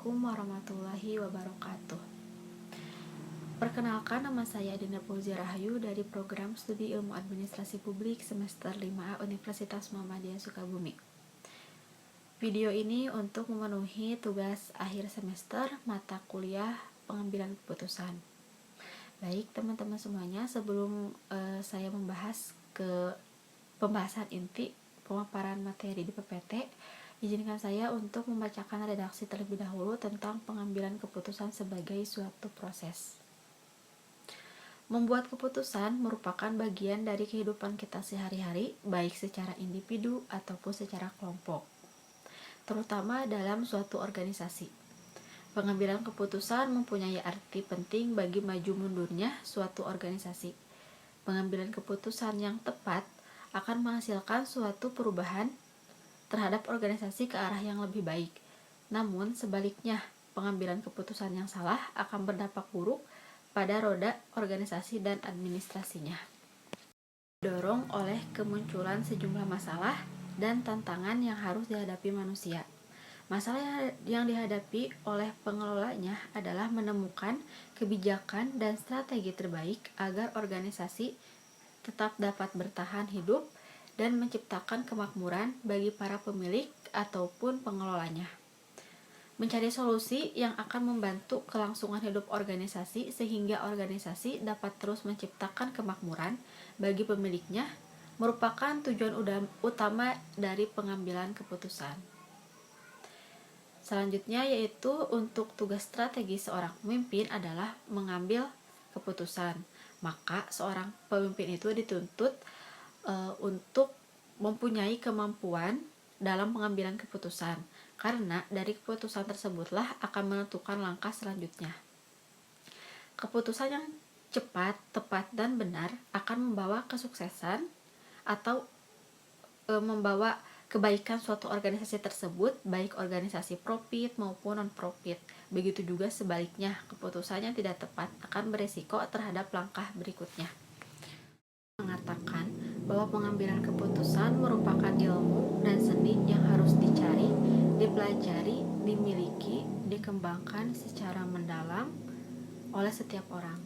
Assalamualaikum warahmatullahi wabarakatuh. Perkenalkan, nama saya Dinda Fauzi Rahayu dari Program Studi Ilmu Administrasi Publik semester 5A Universitas Muhammadiyah Sukabumi. Video ini untuk memenuhi tugas akhir semester mata kuliah pengambilan keputusan. Baik teman-teman semuanya, sebelum saya membahas ke pembahasan inti pemaparan materi di PPT, izinkan saya untuk membacakan redaksi terlebih dahulu tentang pengambilan keputusan sebagai suatu proses. Membuat keputusan merupakan bagian dari kehidupan kita sehari-hari, baik secara individu ataupun secara kelompok, terutama dalam suatu organisasi. Pengambilan keputusan mempunyai arti penting bagi maju mundurnya suatu organisasi. Pengambilan keputusan yang tepat akan menghasilkan suatu perubahan terhadap organisasi ke arah yang lebih baik. Namun sebaliknya, pengambilan keputusan yang salah akan berdampak buruk pada roda organisasi dan administrasinya. Didorong oleh kemunculan sejumlah masalah dan tantangan yang harus dihadapi manusia. Masalah yang dihadapi oleh pengelolanya adalah menemukan kebijakan dan strategi terbaik agar organisasi tetap dapat bertahan hidup dan menciptakan kemakmuran bagi para pemilik ataupun pengelolanya. Mencari solusi yang akan membantu kelangsungan hidup organisasi sehingga organisasi dapat terus menciptakan kemakmuran bagi pemiliknya merupakan tujuan utama dari pengambilan keputusan. Selanjutnya yaitu untuk tugas strategi seorang pemimpin adalah mengambil keputusan. Maka seorang pemimpin itu dituntut untuk mempunyai kemampuan dalam pengambilan keputusan, karena dari keputusan tersebutlah akan menentukan langkah selanjutnya. Keputusan yang cepat, tepat, dan benar akan membawa kesuksesan atau membawa kebaikan suatu organisasi tersebut, baik organisasi profit maupun non-profit. Begitu juga sebaliknya, keputusan yang tidak tepat akan beresiko terhadap langkah berikutnya. Mengatakan bahwa pengambilan keputusan merupakan ilmu dan seni yang harus dicari, dipelajari, dimiliki, dikembangkan secara mendalam oleh setiap orang.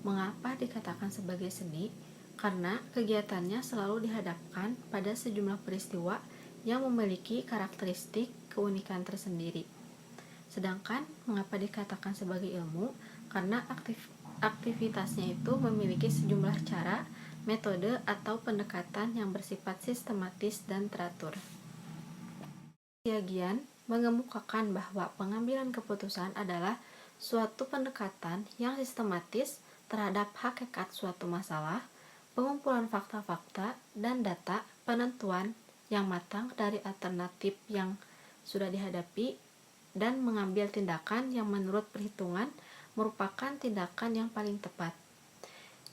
Mengapa dikatakan sebagai seni? Karena kegiatannya selalu dihadapkan pada sejumlah peristiwa yang memiliki karakteristik keunikan tersendiri. Sedangkan mengapa dikatakan sebagai ilmu? Karena aktivitasnya itu memiliki sejumlah cara, metode, atau pendekatan yang bersifat sistematis dan teratur. Gian mengemukakan bahwa pengambilan keputusan adalah suatu pendekatan yang sistematis terhadap hakikat suatu masalah, pengumpulan fakta-fakta dan data, penentuan yang matang dari alternatif yang sudah dihadapi, dan mengambil tindakan yang menurut perhitungan merupakan tindakan yang paling tepat.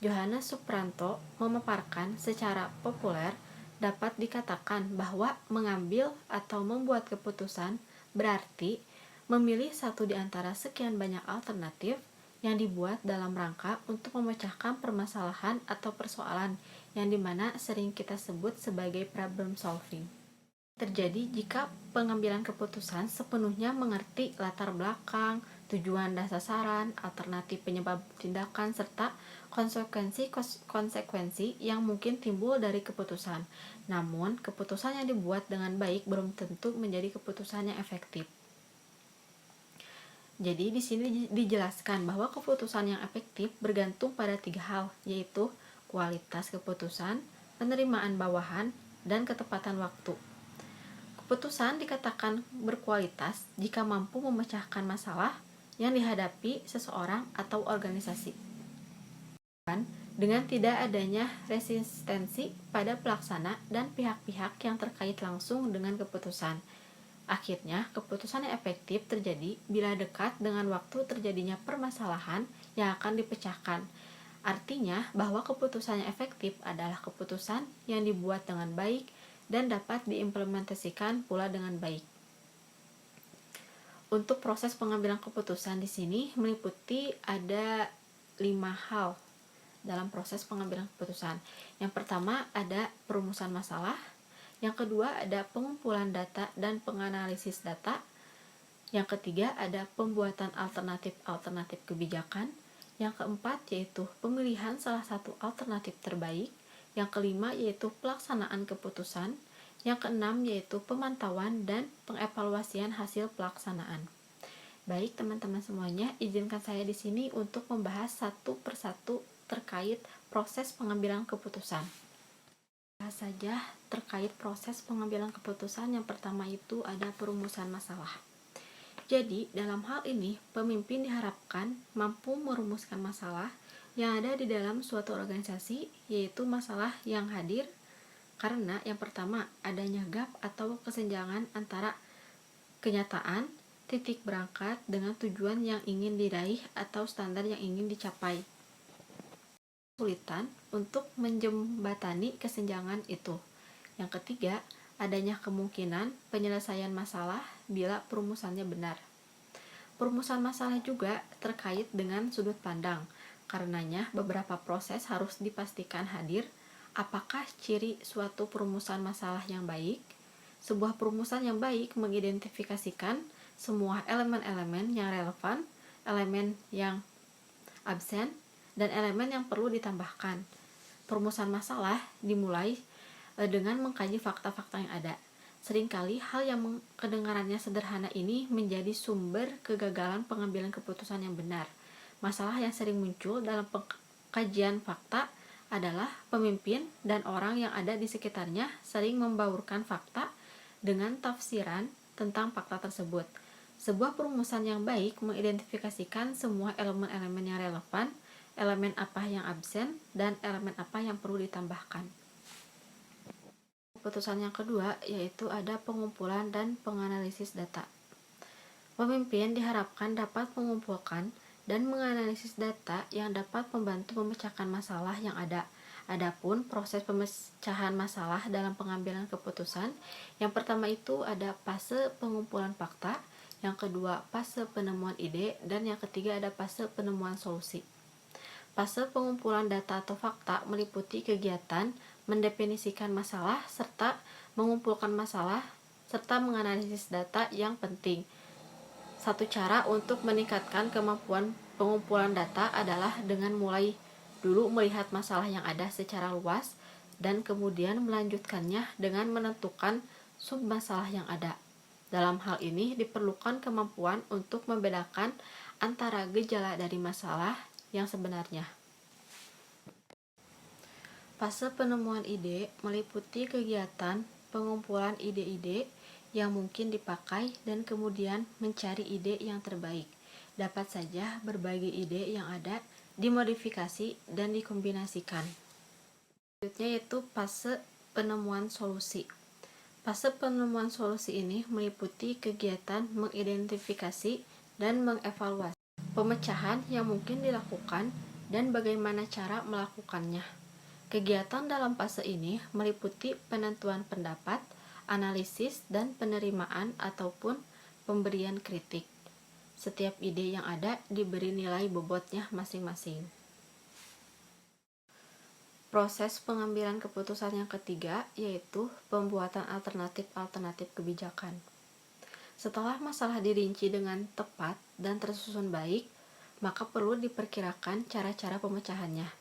Johannes Supranto memaparkan secara populer dapat dikatakan bahwa mengambil atau membuat keputusan berarti memilih satu di antara sekian banyak alternatif yang dibuat dalam rangka untuk memecahkan permasalahan atau persoalan yang dimana sering kita sebut sebagai problem solving. Terjadi jika pengambilan keputusan sepenuhnya mengerti latar belakang, tujuan dan sasaran, alternatif penyebab tindakan, serta konsekuensi yang mungkin timbul dari keputusan. Namun, keputusan yang dibuat dengan baik belum tentu menjadi keputusan yang efektif. Jadi di sini dijelaskan bahwa keputusan yang efektif bergantung pada 3 hal, yaitu kualitas keputusan, penerimaan bawahan, dan ketepatan waktu. Keputusan dikatakan berkualitas jika mampu memecahkan masalah yang dihadapi seseorang atau organisasi, dengan tidak adanya resistensi pada pelaksana dan pihak-pihak yang terkait langsung dengan keputusan. Akhirnya, keputusan yang efektif terjadi bila dekat dengan waktu terjadinya permasalahan yang akan dipecahkan. Artinya bahwa keputusan yang efektif adalah keputusan yang dibuat dengan baik dan dapat diimplementasikan pula dengan baik. Untuk proses pengambilan keputusan di sini meliputi ada 5 hal dalam proses pengambilan keputusan. Yang pertama ada perumusan masalah, yang kedua ada pengumpulan data dan penganalisis data, Yang ketiga ada pembuatan alternatif kebijakan. Yang keempat yaitu pemilihan salah satu alternatif terbaik. Yang kelima yaitu pelaksanaan keputusan. Yang keenam yaitu pemantauan dan pengevaluasian hasil pelaksanaan. Baik teman-teman semuanya, izinkan saya di sini untuk membahas satu persatu terkait proses pengambilan keputusan. Bahas saja terkait proses pengambilan keputusan. Yang pertama itu ada perumusan masalah. Jadi, dalam hal ini, pemimpin diharapkan mampu merumuskan masalah yang ada di dalam suatu organisasi, yaitu masalah yang hadir karena yang pertama, adanya gap atau kesenjangan antara kenyataan, titik berangkat dengan tujuan yang ingin diraih atau standar yang ingin dicapai. Kesulitan untuk menjembatani kesenjangan itu. Yang ketiga, adanya kemungkinan penyelesaian masalah bila perumusannya benar. Perumusan masalah juga terkait dengan sudut pandang. Karenanya, beberapa proses harus dipastikan hadir. Apakah ciri suatu perumusan masalah yang baik? Sebuah perumusan yang baik mengidentifikasikan semua elemen-elemen yang relevan, elemen yang absen, dan elemen yang perlu ditambahkan. Perumusan masalah dimulai dengan mengkaji fakta-fakta yang ada. Seringkali hal yang kedengarannya sederhana ini menjadi sumber kegagalan pengambilan keputusan yang benar. Masalah yang sering muncul dalam pengkajian fakta adalah pemimpin dan orang yang ada di sekitarnya sering membaurkan fakta dengan tafsiran tentang fakta tersebut. Sebuah perumusan yang baik mengidentifikasikan semua elemen-elemen yang relevan, elemen apa yang absen, dan elemen apa yang perlu ditambahkan. Keputusan yang kedua yaitu ada pengumpulan dan penganalisis data. Pemimpin diharapkan dapat mengumpulkan dan menganalisis data yang dapat membantu memecahkan masalah yang ada. Adapun proses pemecahan masalah dalam pengambilan keputusan, yang pertama itu ada fase pengumpulan fakta, yang kedua fase penemuan ide, dan yang ketiga ada fase penemuan solusi. Fase pengumpulan data atau fakta meliputi kegiatan mendefinisikan masalah serta mengumpulkan masalah serta menganalisis data yang penting. Satu cara untuk meningkatkan kemampuan pengumpulan data adalah dengan mulai dulu melihat masalah yang ada secara luas dan kemudian melanjutkannya dengan menentukan submasalah yang ada. Dalam hal ini diperlukan kemampuan untuk membedakan antara gejala dari masalah yang sebenarnya. Fase penemuan ide meliputi kegiatan pengumpulan ide-ide yang mungkin dipakai dan kemudian mencari ide yang terbaik. Dapat saja berbagai ide yang ada dimodifikasi dan dikombinasikan. Selanjutnya yaitu fase penemuan solusi. Fase penemuan solusi ini meliputi kegiatan mengidentifikasi dan mengevaluasi pemecahan yang mungkin dilakukan dan bagaimana cara melakukannya. Kegiatan dalam fase ini meliputi penentuan pendapat, analisis, dan penerimaan ataupun pemberian kritik. Setiap ide yang ada diberi nilai bobotnya masing-masing. Proses pengambilan keputusan yang ketiga yaitu pembuatan alternatif kebijakan. Setelah masalah dirinci dengan tepat dan tersusun baik, maka perlu diperkirakan cara-cara pemecahannya.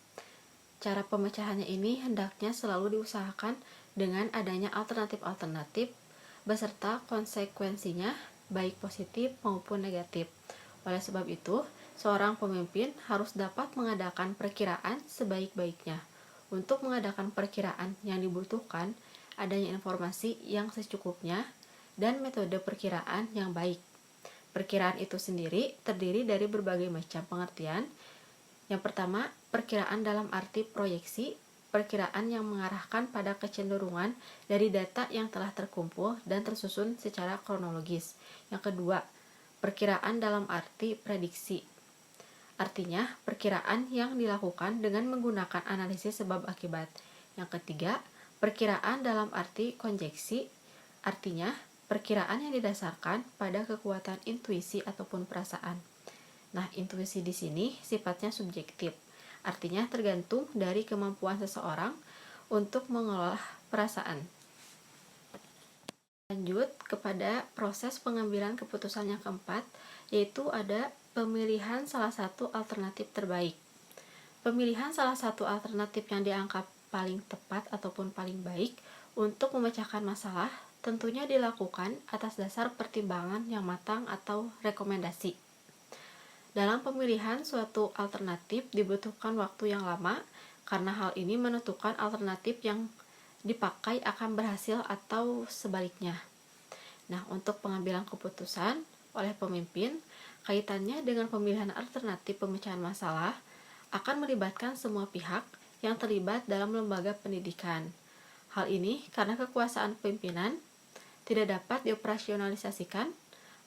Cara pemecahannya ini hendaknya selalu diusahakan dengan adanya alternatif beserta konsekuensinya baik positif maupun negatif. Oleh sebab itu, seorang pemimpin harus dapat mengadakan perkiraan sebaik-baiknya. Untuk mengadakan perkiraan yang dibutuhkan adanya informasi yang secukupnya dan metode perkiraan yang baik. Perkiraan itu sendiri terdiri dari berbagai macam pengertian. Yang pertama, perkiraan dalam arti proyeksi, perkiraan yang mengarahkan pada kecenderungan dari data yang telah terkumpul dan tersusun secara kronologis. Yang kedua, perkiraan dalam arti prediksi. Artinya, perkiraan yang dilakukan dengan menggunakan analisis sebab akibat. Yang ketiga, perkiraan dalam arti konjeksi. Artinya, perkiraan yang didasarkan pada kekuatan intuisi ataupun perasaan. Nah, intuisi di sini sifatnya subjektif. Artinya tergantung dari kemampuan seseorang untuk mengolah perasaan. Lanjut kepada proses pengambilan keputusan yang keempat, yaitu ada pemilihan salah satu alternatif terbaik. Pemilihan salah satu alternatif yang dianggap paling tepat ataupun paling baik untuk memecahkan masalah tentunya dilakukan atas dasar pertimbangan yang matang atau rekomendasi. Dalam pemilihan suatu alternatif dibutuhkan waktu yang lama karena hal ini menentukan alternatif yang dipakai akan berhasil atau sebaliknya. Nah, untuk pengambilan keputusan oleh pemimpin, kaitannya dengan pemilihan alternatif pemecahan masalah akan melibatkan semua pihak yang terlibat dalam lembaga pendidikan. Hal ini karena kekuasaan pimpinan tidak dapat dioperasionalisasikan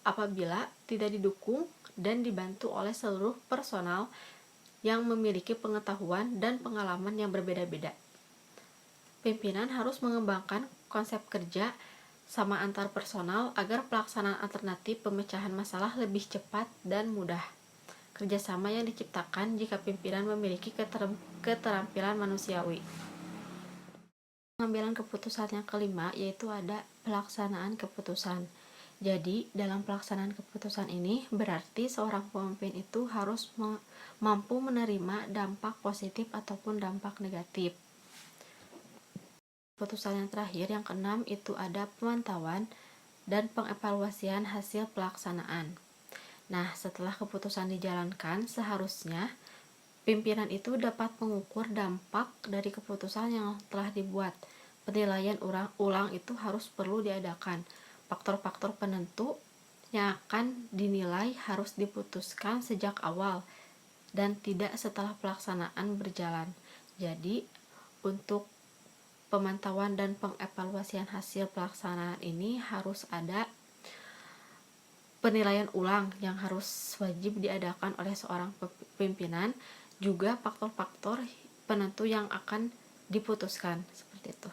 apabila tidak didukung dan dibantu oleh seluruh personal yang memiliki pengetahuan dan pengalaman yang berbeda-beda. Pimpinan harus mengembangkan konsep kerja sama antar personal agar pelaksanaan alternatif pemecahan masalah lebih cepat dan mudah. Kerjasama yang diciptakan jika pimpinan memiliki keterampilan manusiawi. Pengambilan keputusan yang kelima yaitu ada pelaksanaan keputusan. Jadi, dalam pelaksanaan keputusan ini berarti seorang pemimpin itu harus mampu menerima dampak positif ataupun dampak negatif. Keputusan yang terakhir, yang keenam, itu ada pemantauan dan pengevaluasian hasil pelaksanaan. Nah, setelah keputusan dijalankan, seharusnya pimpinan itu dapat mengukur dampak dari keputusan yang telah dibuat. Penilaian ulang itu harus perlu diadakan. Faktor-faktor penentu yang akan dinilai harus diputuskan sejak awal dan tidak setelah pelaksanaan berjalan. Jadi, untuk pemantauan dan pengevaluasian hasil pelaksanaan ini harus ada penilaian ulang yang harus wajib diadakan oleh seorang pimpinan, juga faktor-faktor penentu yang akan diputuskan, seperti itu.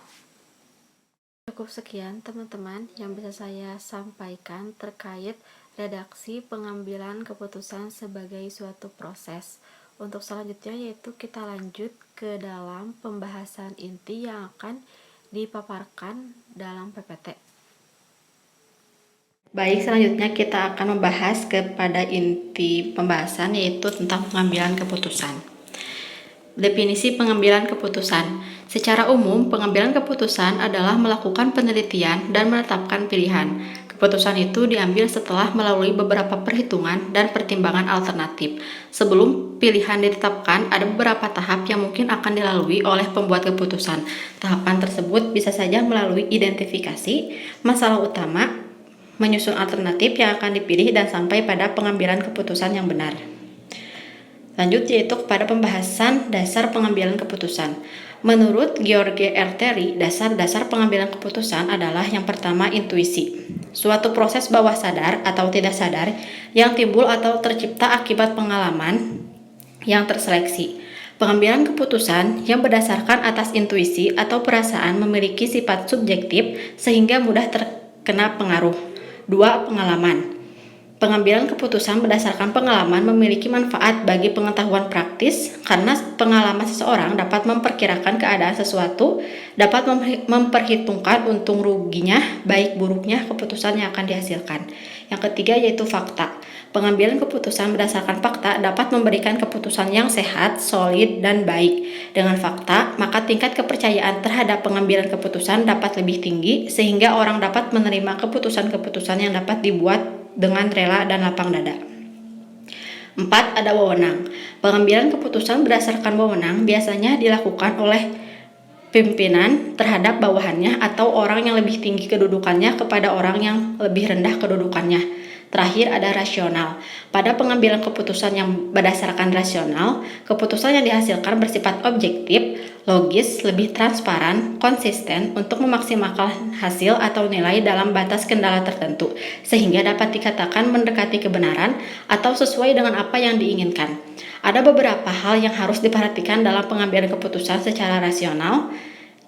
Cukup sekian teman-teman yang bisa saya sampaikan terkait redaksi pengambilan keputusan sebagai suatu proses. Untuk selanjutnya yaitu kita lanjut ke dalam pembahasan inti yang akan dipaparkan dalam PPT. Baik, selanjutnya kita akan membahas kepada inti pembahasan yaitu tentang pengambilan keputusan. Definisi pengambilan keputusan. Secara umum, pengambilan keputusan adalah melakukan penelitian dan menetapkan pilihan. Keputusan itu diambil setelah melalui beberapa perhitungan dan pertimbangan alternatif. Sebelum pilihan ditetapkan, ada beberapa tahap yang mungkin akan dilalui oleh pembuat keputusan. Tahapan tersebut bisa saja melalui identifikasi masalah utama, menyusun alternatif yang akan dipilih, dan sampai pada pengambilan keputusan yang benar. Lanjut yaitu kepada pembahasan dasar pengambilan keputusan. Menurut George R. Terry, dasar-dasar pengambilan keputusan adalah yang pertama intuisi, suatu proses bawah sadar atau tidak sadar yang timbul atau tercipta akibat pengalaman yang terseleksi. Pengambilan keputusan yang berdasarkan atas intuisi atau perasaan memiliki sifat subjektif sehingga mudah terkena pengaruh. 2. Pengalaman. Pengambilan keputusan berdasarkan pengalaman memiliki manfaat bagi pengetahuan praktis karena pengalaman seseorang dapat memperkirakan keadaan sesuatu, dapat memperhitungkan untung ruginya, baik buruknya keputusan yang akan dihasilkan. Yang ketiga yaitu fakta. Pengambilan keputusan berdasarkan fakta dapat memberikan keputusan yang sehat, solid, dan baik. Dengan fakta, maka tingkat kepercayaan terhadap pengambilan keputusan dapat lebih tinggi sehingga orang dapat menerima keputusan-keputusan yang dapat dibuat dengan rela dan lapang dada. 4. Ada wewenang. Pengambilan keputusan berdasarkan wewenang biasanya dilakukan oleh pimpinan terhadap bawahannya atau orang yang lebih tinggi kedudukannya kepada orang yang lebih rendah kedudukannya. Terakhir ada rasional. Pada pengambilan keputusan yang berdasarkan rasional, keputusan yang dihasilkan bersifat objektif, logis, lebih transparan, konsisten untuk memaksimalkan hasil atau nilai dalam batas kendala tertentu, sehingga dapat dikatakan mendekati kebenaran atau sesuai dengan apa yang diinginkan. Ada beberapa hal yang harus diperhatikan dalam pengambilan keputusan secara rasional.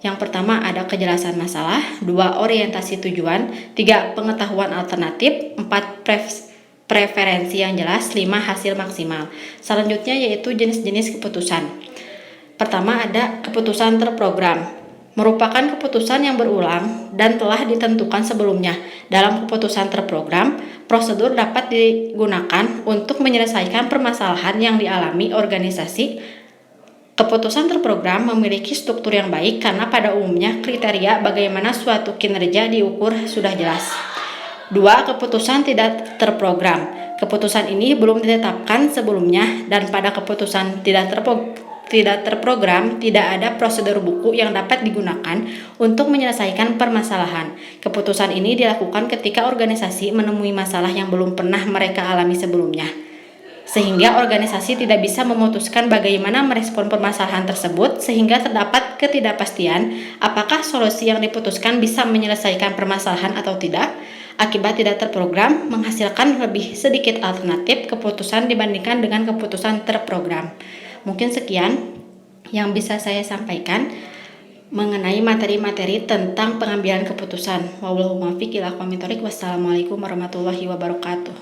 Yang pertama ada kejelasan masalah, 2. Orientasi tujuan, 3. Pengetahuan alternatif, 4. Preferensi yang jelas, 5. Hasil maksimal. Selanjutnya yaitu jenis-jenis keputusan. Pertama ada keputusan terprogram. merupakan keputusan yang berulang dan telah ditentukan sebelumnya. Dalam keputusan terprogram, prosedur dapat digunakan untuk menyelesaikan permasalahan yang dialami organisasi. Keputusan terprogram memiliki struktur yang baik karena pada umumnya kriteria bagaimana suatu kinerja diukur sudah jelas. 2. Keputusan tidak terprogram. Keputusan ini belum ditetapkan sebelumnya dan pada keputusan tidak terprogram tidak ada prosedur buku yang dapat digunakan untuk menyelesaikan permasalahan. Keputusan ini dilakukan ketika organisasi menemui masalah yang belum pernah mereka alami sebelumnya, sehingga organisasi tidak bisa memutuskan bagaimana merespon permasalahan tersebut, sehingga terdapat ketidakpastian apakah solusi yang diputuskan bisa menyelesaikan permasalahan atau tidak. Akibat tidak terprogram menghasilkan lebih sedikit alternatif keputusan dibandingkan dengan keputusan terprogram. Mungkin sekian yang bisa saya sampaikan mengenai materi-materi tentang pengambilan keputusan. Wassalamualaikum warahmatullahi wabarakatuh.